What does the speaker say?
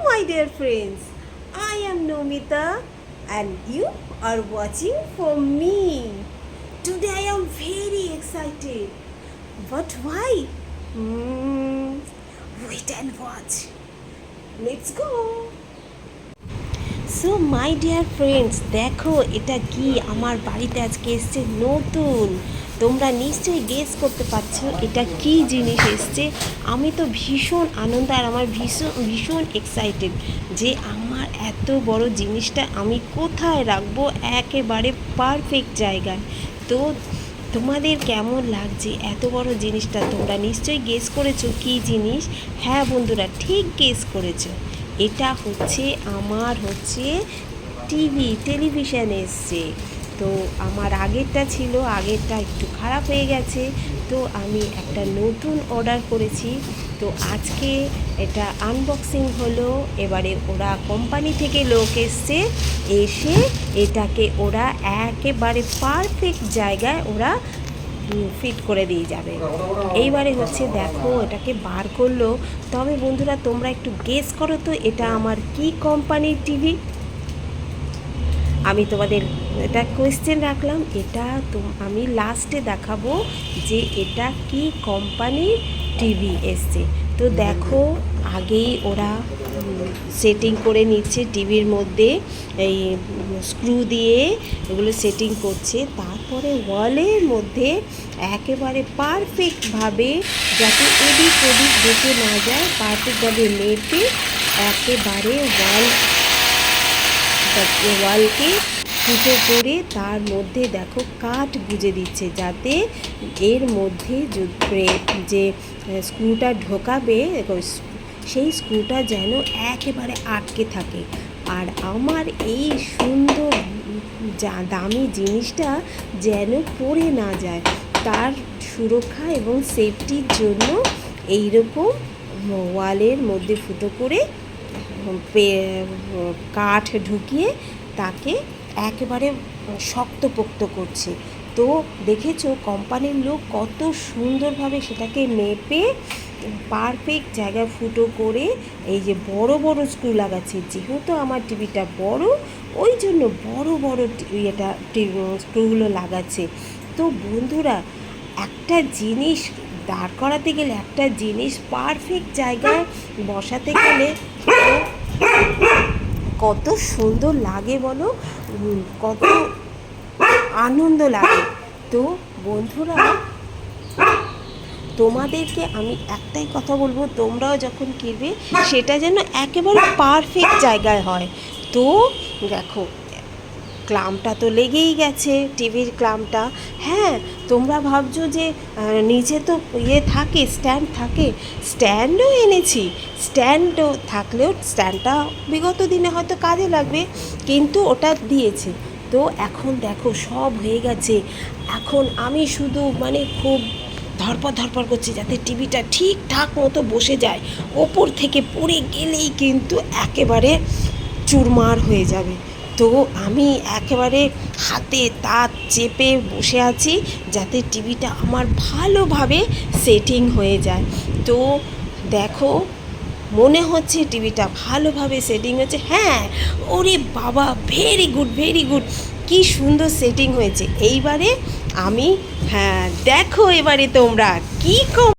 my dear friends. I am Nomita and you are watching for me. Today I am very excited. But why? Wait and watch. Let's go. So my dear friends, দেখো এটা কি আমার বাড়িতে আজকে এসছে নতুন। তোমরা নিশ্চয়ই গেস করতে পারছো এটা কি জিনিস এসছে। আমি তো ভীষণ আনন্দ আর আমার ভীষণ এক্সাইটেড যে আমার এত বড় জিনিসটা আমি কোথায় রাখবো, একেবারে পারফেক্ট জায়গায়। তো তোমাদের কেমন লাগছে এত বড় জিনিসটা? তোমরা নিশ্চয়ই গেস করেছো কি জিনিস। হ্যাঁ বন্ধুরা, ঠিক গেস করেছো। এটা আমার টেলিভিশন এসছে। তো আমার আগেরটা একটু খারাপ হয়ে গেছে, তো আমি একটা নতুন অর্ডার করেছি। তো আজকে এটা আনবক্সিং হলো। এবারে ওরা কোম্পানি থেকে লোক এসে এটাকে ওরা একেবারে পারফেক্ট জায়গায় ওরা ফিট করে দিয়ে যাবে। এইবারে দেখো এটাকে বার করলো। তবে বন্ধুরা, তোমরা একটু গেস করো তো এটা আমার কি কোম্পানির টিভি। আমি তোমাদের এটা কোয়েশ্চেন রাখলাম, আমি লাস্টে দেখাবো যে এটা কি কোম্পানির টিভি এসছে। তো দেখো আগেই ওরা সেটিং করে নিচ্ছে টিভির মধ্যে, এই স্ক্রু দিয়ে এগুলো সেটিং করছে। তারপরে ওয়ালের মধ্যে একেবারে পারফেক্টভাবে, যাতে এদিক ওদিক দেখে না যায়, পারফেক্টভাবে মেপে একেবারে ওয়ালকে ফুটো করে তার মধ্যে দেখো কাঠ গুঁজে দিচ্ছে, যাতে এর মধ্যে যে স্ক্রুটা ঢোকাবে সেই স্ক্রুটা যেন একেবারে আটকে থাকে। আর আমার এই সুন্দর দামি জিনিসটা যেন পড়ে না যায়, তার সুরক্ষা এবং সেফটির জন্য এইরকম ওয়ালের মধ্যে ফুটো করে কাঠ ঢুকিয়ে তাকে একেবারে শক্তপোক্ত করছে। তো দেখেছো কোম্পানির লোক কত সুন্দরভাবে সেটাকে মেপে পারফেক্ট জায়গায় ফুটো করে এই যে বড় বড় স্ক্রু লাগাচ্ছে। যেহেতু আমার টিভিটা বড়, ওই জন্য বড় বড় স্ক্রুগুলো লাগাচ্ছে। তো বন্ধুরা, একটা জিনিস দাঁড় করাতে গেলে, একটা জিনিস পারফেক্ট জায়গায় বসাতে গেলে কত সুন্দর লাগে বলো, কত আনন্দ লাগে। তো বন্ধুরা, তোমাদেরকে আমি একটাই কথা বলবো, তোমরাও যখন কিনবে সেটা যেন একেবারে পারফেক্ট জায়গায় হয়। তো দেখো ক্লাম্পটা তো লেগেই গেছে, টিভির ক্লাম্পটা। হ্যাঁ, তোমরা ভাবছো যে নিচে তো থাকে, স্ট্যান্ড থাকে। স্ট্যান্ডও এনেছি। স্ট্যান্ডও থাকলেও স্ট্যান্ডটা বিগত দিনে হয়তো কাজে লাগবে, কিন্তু ওটা দিয়েছে। তো এখন দেখো সব হয়ে গেছে। এখন আমি শুধু খুব ধরপড় করছি যাতে টিভিটা ঠিকঠাক মতো বসে যায়। ওপর থেকে পড়ে গেলেই কিন্তু একেবারে চুরমার হয়ে যাবে। তো আমি একেবারে হাতে তাত চেপে বসে আছি যাতে টিভিটা আমার ভালোভাবে সেটিং হয়ে যায়। তো দেখো মনে হচ্ছে টিভিটা ভালোভাবে সেটিং হয়েছে। হ্যাঁ, ওরে বাবা, ভেরি গুড, কি সুন্দর সেটিং হয়েছে। এইবারে দেখো এবারে তোমরা কি